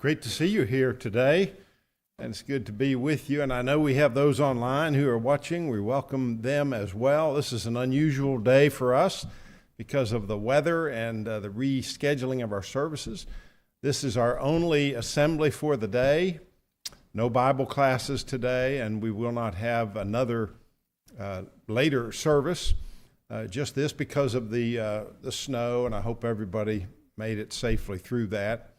great to see you here today, and it's good to be with you. And I know we have those online who are watching. We welcome them as well. This is an unusual day for us because of the weather and the rescheduling of our services. This is our only assembly for the day. No Bible classes today, and we will not have another later service. Just this because of the snow, and I hope everybody made it safely through that.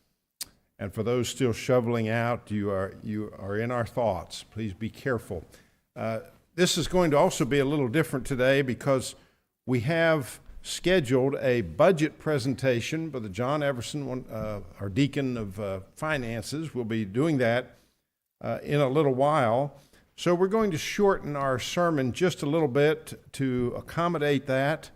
And for those still shoveling out, you are in our thoughts. Please be careful. This is going to also be a little different today because we have scheduled a budget presentation. Brother John Everson, our deacon of finances, will be doing that in a little while. So we're going to shorten our sermon just a little bit to accommodate that.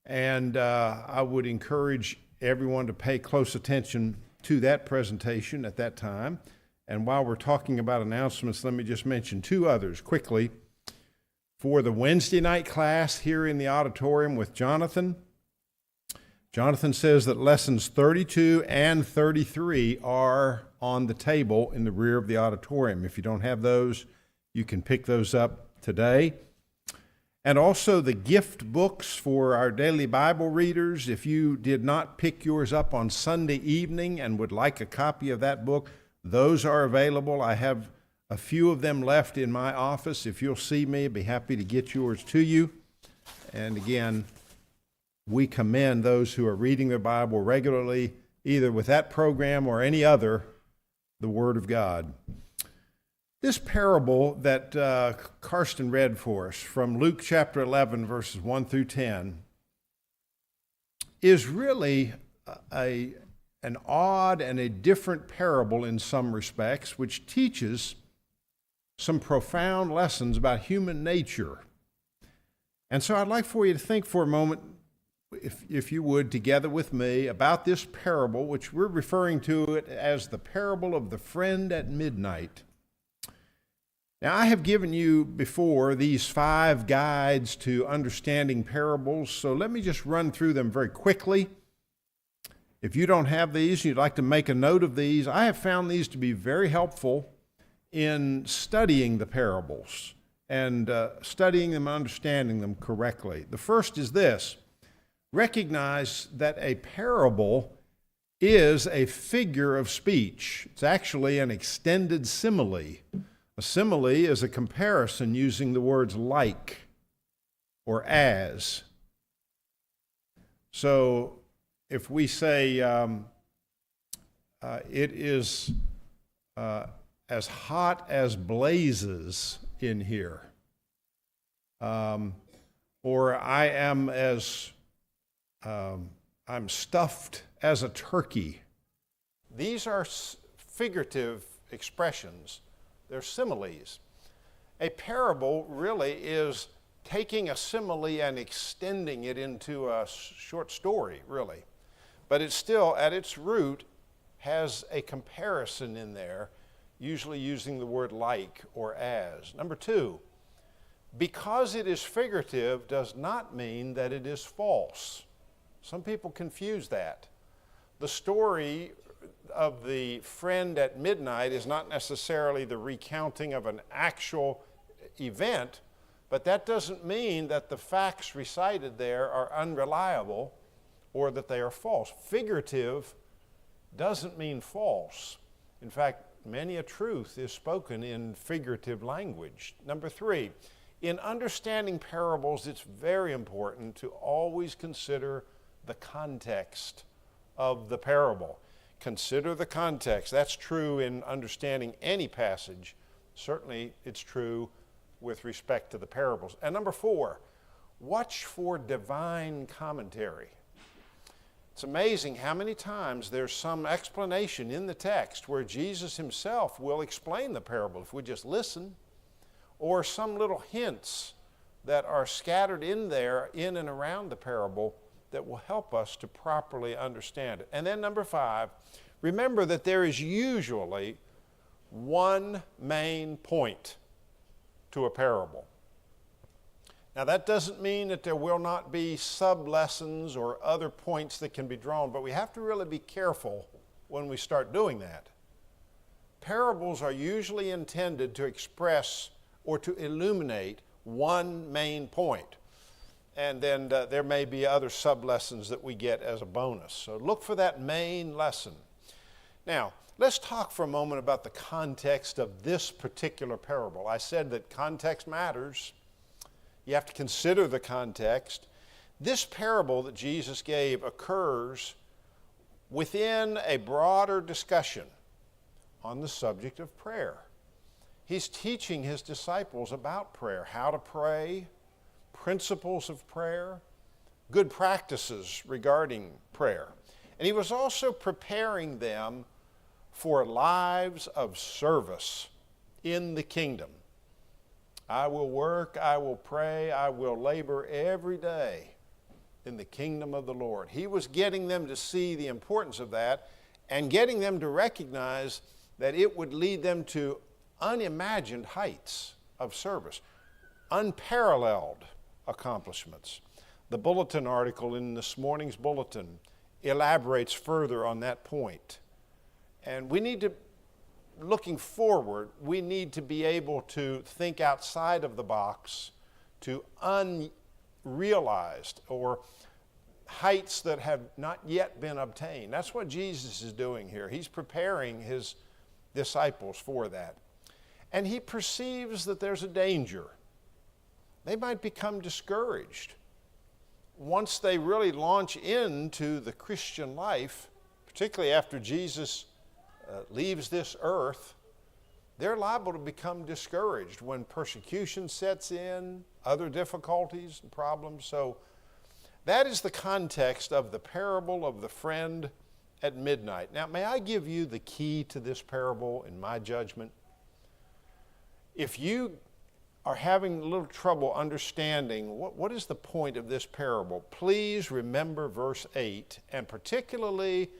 And I would encourage everyone to pay close attention to that presentation at that time. And while we're talking about announcements, let me just mention two others quickly. For the Wednesday night class here in the auditorium with Jonathan, Jonathan says that lessons 32 and 33 are on the table in the rear of the auditorium. If you don't have those, you can pick those up today. And also the gift books for our daily Bible readers. If you did not pick yours up on Sunday evening and would like a copy of that book, those are available. I have a few of them left in my office. If you'll see me, I'd be happy to get yours to you. And again, we commend those who are reading their Bible regularly, either with that program or any other, the Word of God. This parable that Karsten read for us from Luke chapter 11, verses 1 through 10, is really an odd and a different parable in some respects, which teaches some profound lessons about human nature. And so I'd like for you to think for a moment, if you would, together with me, about this parable, which we're referring to it as the parable of the friend at midnight. Now, I have given you before these 5 guides to understanding parables, so let me just run through them very quickly. If you don't have these and you'd like to make a note of these, I have found these to be very helpful in studying the parables and studying them and understanding them correctly. The first is this: recognize that a parable is a figure of speech. It's actually an extended simile. A simile is a comparison using the words like or as. So if we say it is as hot as blazes in here, or I am as I'm stuffed as a turkey. These are figurative expressions. They're similes. A parable really is taking a simile and extending it into a short story, really. But it still, at its root, has a comparison in there, usually using the word like or as. Number 2, because it is figurative does not mean that it is false. Some people confuse that. The story of the friend at midnight is not necessarily the recounting of an actual event, but that doesn't mean that the facts recited there are unreliable or that they are false. Figurative doesn't mean false. In fact, many a truth is spoken in figurative language. Number 3, in understanding parables, it's very important to always consider the context of the parable. Consider the context. That's true in understanding any passage. Certainly it's true with respect to the parables. And number 4, watch for divine commentary. It's amazing how many times there's some explanation in the text where Jesus himself will explain the parable if we just listen, or some little hints that are scattered in there, in and around the parable, that will help us to properly understand it. And then number 5, remember that there is usually one main point to a parable. Now, that doesn't mean that there will not be sub-lessons or other points that can be drawn, but we have to really be careful when we start doing that. parables are usually intended to express or to illuminate one main point. And then there may be other sub-lessons that we get as a bonus. So look for that main lesson. Now, let's talk for a moment about the context of this particular parable. I said that context matters. You have to consider the context. This parable that Jesus gave occurs within a broader discussion on the subject of prayer. He's teaching his disciples about prayer, how to pray, principles of prayer, good practices regarding prayer. And he was also preparing them for lives of service in the kingdom. I will work, I will pray, I will labor every day in the kingdom of the Lord. He was getting them to see the importance of that and getting them to recognize that it would lead them to unimagined heights of service, unparalleled accomplishments. The bulletin article in this morning's bulletin elaborates further on that point. And we need to, looking forward, we need to be able to think outside of the box to unrealized or heights that have not yet been obtained. That's what Jesus is doing here. He's preparing his disciples for that. And he perceives that there's a danger. They might become discouraged. Once they really launch into the Christian life, particularly after Jesus leaves this earth, they're liable to become discouraged when persecution sets in, other difficulties and problems. So that is the context of the parable of the friend at midnight. Now, may I give you the key to this parable in my judgment? If you are having a little trouble understanding what is the point of this parable, please remember verse 8, and particularly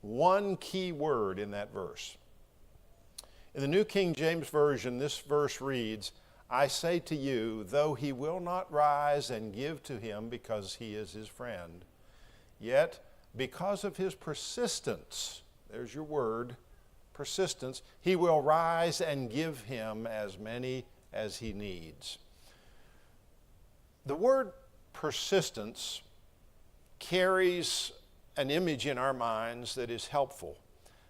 one key word in that verse. In the New King James Version, this verse reads, I say to you, though he will not rise and give to him because he is his friend, yet because of his persistence, there's your word, persistence, he will rise and give him as many as he needs. The word persistence carries an image in our minds that is helpful.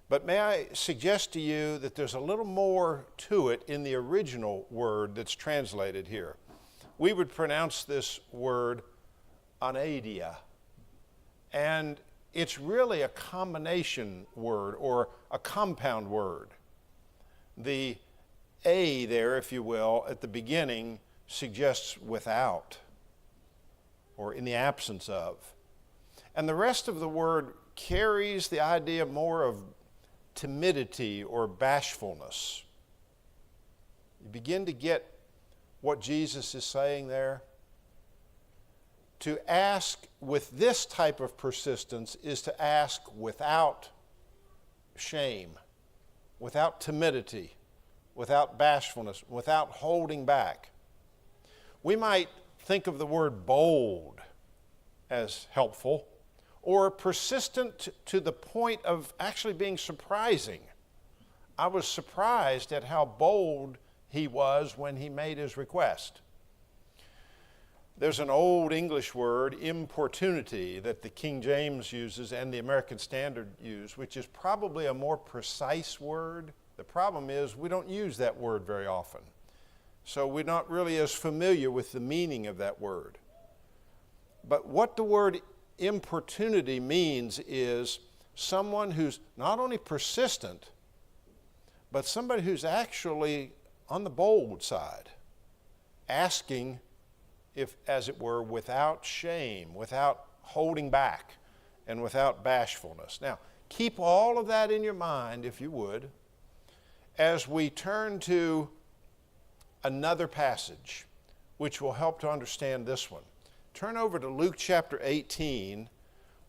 But may I suggest to you that there's a little more to it in the original word that's translated here. We would pronounce this word anaidia. And it's really a combination word or a compound word. The A there, if you will, at the beginning suggests without or in the absence of. And the rest of the word carries the idea more of timidity or bashfulness. You begin to get what Jesus is saying there. To ask with this type of persistence is to ask without shame, without timidity, without bashfulness, without holding back. We might think of the word bold as helpful, or persistent to the point of actually being surprising. I was surprised at how bold he was when he made his request. There's an old English word, importunity, that the King James uses and the American Standard use, which is probably a more precise word. The problem is we don't use that word very often. So we're not really as familiar with the meaning of that word. But what the word importunity means is someone who's not only persistent, but somebody who's actually on the bold side, asking, if, as it were, without shame, without holding back, and without bashfulness. Now, keep all of that in your mind, if you would, as we turn to another passage, which will help to understand this one. Turn over to Luke chapter 18,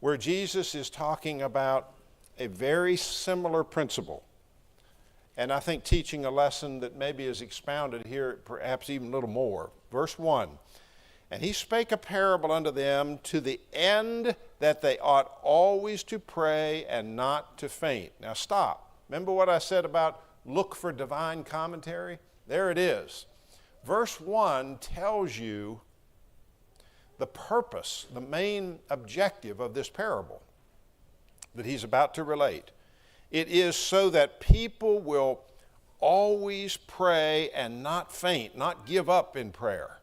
where Jesus is talking about a very similar principle. And I think teaching a lesson that maybe is expounded here, perhaps even a little more. Verse 1, and he spake a parable unto them to the end that they ought always to pray and not to faint. Now stop. Remember what I said about look for divine commentary? There it is. Verse 1 tells you the purpose, the main objective of this parable that he's about to relate. It is so that people will always pray and not faint, not give up in prayer.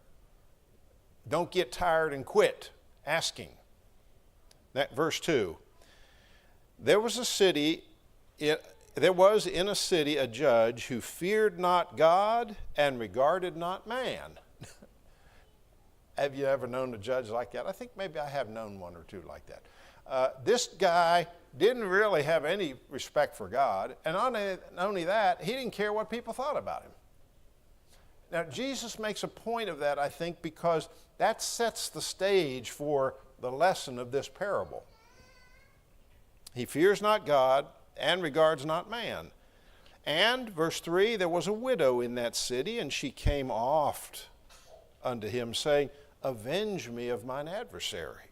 Don't get tired and quit asking. That verse 2. There was in a city a judge who feared not God and regarded not man. Have you ever known a judge like that? I think maybe I have known one or two like that. This guy didn't really have any respect for God, and not only that, he didn't care what people thought about him. Now, Jesus makes a point of that, I think, because that sets the stage for the lesson of this parable. He fears not God and regards not man. And, verse 3, there was a widow in that city, and she came oft unto him, saying, Avenge me of mine adversary.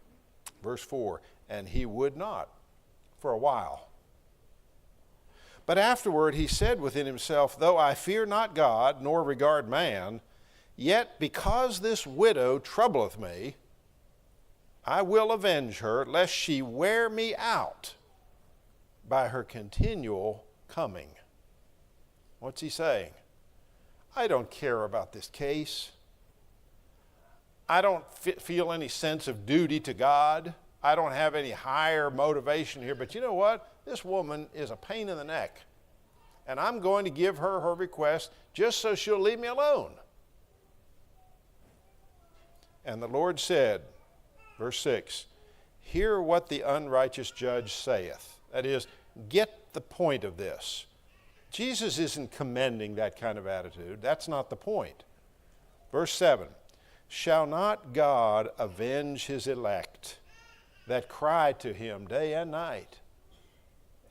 Verse 4, and he would not for a while. But afterward he said within himself, Though I fear not God, nor regard man, yet because this widow troubleth me, I will avenge her, lest she wear me out by her continual coming. What's he saying? I don't care about this case. I don't feel any sense of duty to God. I don't have any higher motivation here. But you know what? This woman is a pain in the neck. And I'm going to give her her request just so she'll leave me alone. And the Lord said, verse 6, Hear what the unrighteous judge saith. That is, get the point of this. Jesus isn't commending that kind of attitude. That's not the point. Verse 7, Shall not God avenge his elect that cry to him day and night,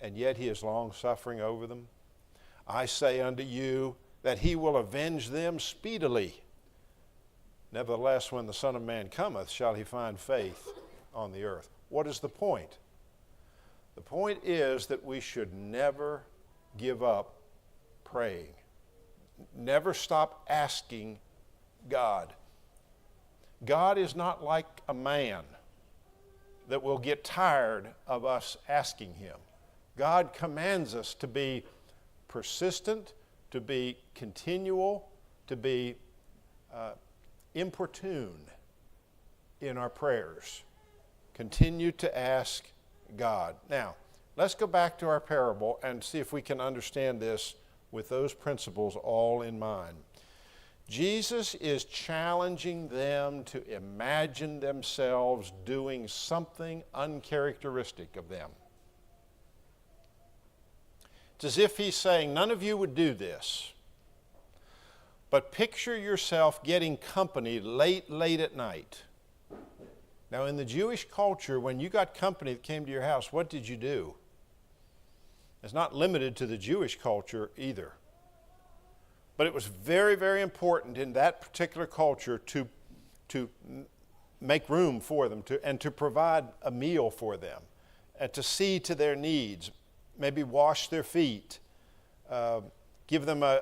and yet he is long-suffering over them? I say unto you that he will avenge them speedily. Nevertheless, when the Son of Man cometh, shall he find faith on the earth? What is the point? The point is that we should never give up praying. Never stop asking God. God is not like a man that will get tired of us asking him. God commands us to be persistent, to be continual, to be importune in our prayers. Continue to ask God. Now, let's go back to our parable and see if we can understand this with those principles all in mind. Jesus is challenging them to imagine themselves doing something uncharacteristic of them. It's as if he's saying, none of you would do this, but picture yourself getting company late at night. Now, in the Jewish culture, when you got company that came to your house, what did you do? It's not limited to the Jewish culture either. But it was very, very important in that particular culture to make room for them and to provide a meal for them and to see to their needs, maybe wash their feet, give them a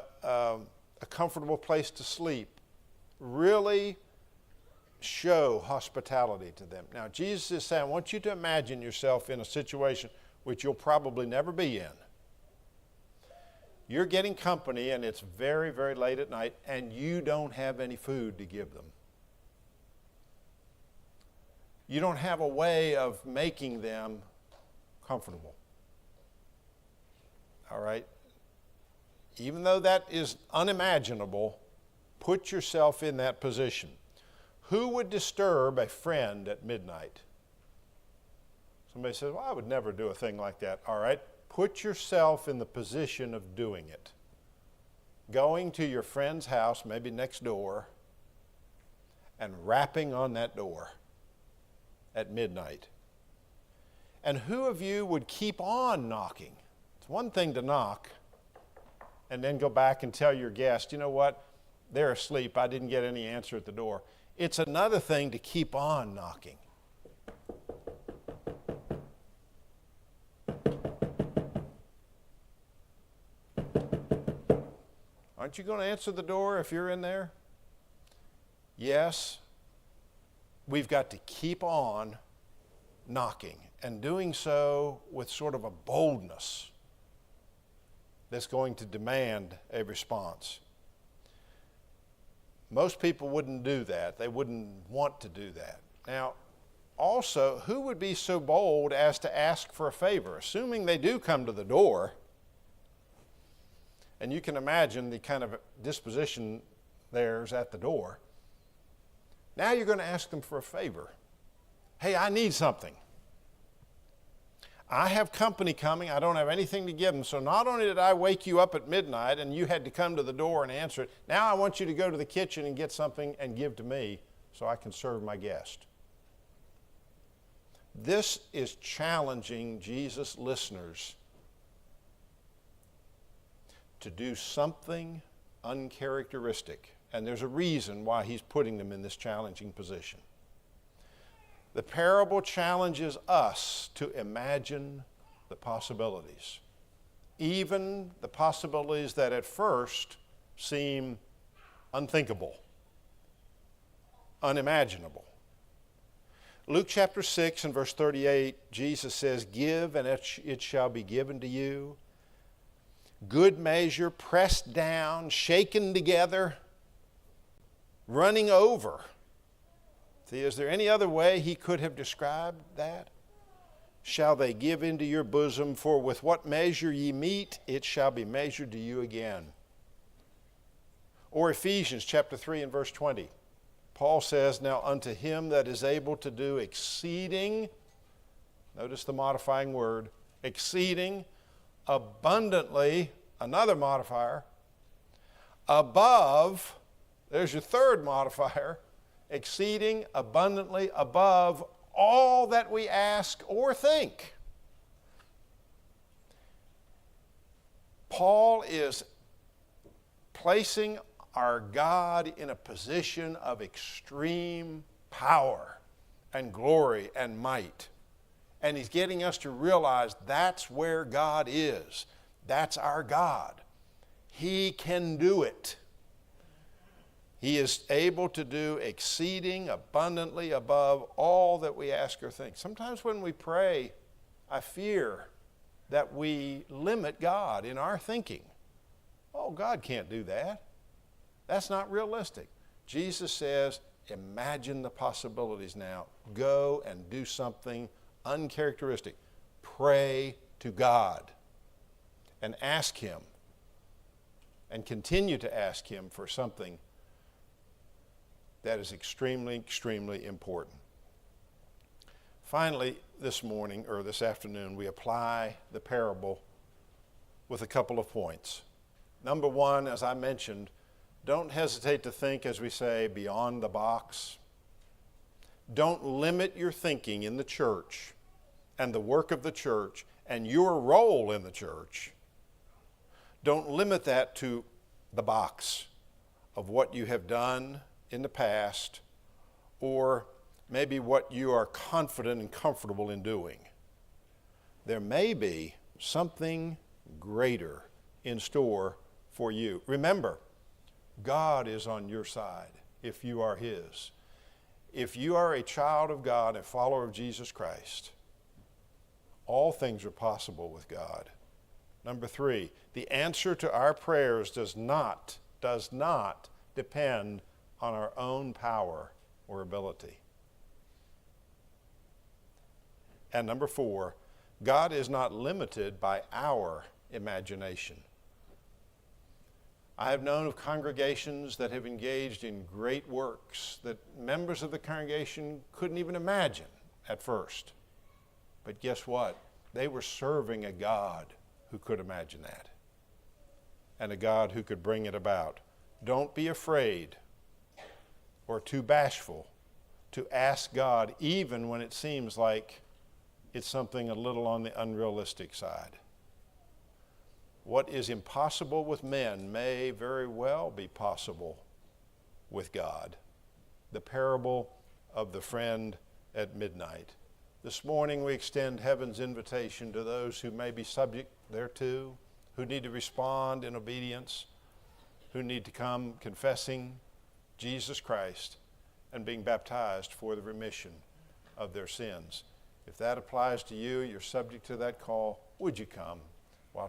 comfortable place to sleep, really show hospitality to them. Now, Jesus is saying, I want you to imagine yourself in a situation which you'll probably never be in. You're getting company and it's very, very late at night and you don't have any food to give them. You don't have a way of making them comfortable. All right? Even though that is unimaginable, put yourself in that position. Who would disturb a friend at midnight? Somebody says, well, I would never do a thing like that. All right, put yourself in the position of doing it. Going to your friend's house, maybe next door, and rapping on that door at midnight. And who of you would keep on knocking? It's one thing to knock and then go back and tell your guest, you know what, they're asleep, I didn't get any answer at the door. It's another thing to keep on knocking. Aren't you going to answer the door if you're in there? Yes. We've got to keep on knocking, and doing so with sort of a boldness that's going to demand a response. Most people wouldn't do that. They wouldn't want to do that. Now, also, who would be so bold as to ask for a favor? Assuming they do come to the door, and you can imagine the kind of disposition theirs at the door. Now you're going to ask them for a favor. Hey, I need something. I have company coming. I don't have anything to give them. So not only did I wake you up at midnight and you had to come to the door and answer it, now I want you to go to the kitchen and get something and give to me so I can serve my guest. This is challenging Jesus' listeners to do something uncharacteristic. And there's a reason why he's putting them in this challenging position. The parable challenges us to imagine the possibilities, even the possibilities that at first seem unthinkable, unimaginable. Luke chapter 6 and verse 38, Jesus says, "Give, and it shall be given to you. Good measure, pressed down, shaken together, running over." See, is there any other way he could have described that? "Shall they give into your bosom, for with what measure ye meet, it shall be measured to you again." Or Ephesians chapter 3 and verse 20. Paul says, "Now unto him that is able to do exceeding," notice the modifying word, exceeding abundantly, another modifier, above, there's your third modifier, exceeding abundantly above all that we ask or think. Paul is placing our God in a position of extreme power and glory and might. And he's getting us to realize that's where God is. That's our God. He can do it. He is able to do exceeding abundantly above all that we ask or think. Sometimes when we pray, I fear that we limit God in our thinking. Oh, God can't do that. That's not realistic. Jesus says, imagine the possibilities now. Go and do something uncharacteristic. Pray to God and ask Him and continue to ask Him for something that is extremely, extremely important. Finally, this morning or this afternoon, we apply the parable with a couple of points. Number one, as I mentioned, don't hesitate to think, as we say, beyond the box. Don't limit your thinking in the church and the work of the church and your role in the church. Don't limit that to the box of what you have done in the past, or maybe what you are confident and comfortable in doing. There may be something greater in store for you. Remember, God is on your side if you are His. If you are a child of God, a follower of Jesus Christ, all things are possible with God. Number three, the answer to our prayers does not depend on our own power or ability. And number four, God is not limited by our imagination. I have known of congregations that have engaged in great works that members of the congregation couldn't even imagine at first. But guess what? They were serving a God who could imagine that, and a God who could bring it about. Don't be afraid or too bashful to ask God, even when it seems like it's something a little on the unrealistic side. What is impossible with men may very well be possible with God. The parable of the friend at midnight. This morning we extend heaven's invitation to those who may be subject thereto, who need to respond in obedience, who need to come confessing Jesus Christ and being baptized for the remission of their sins. If that applies to you, you're subject to that call, would you come?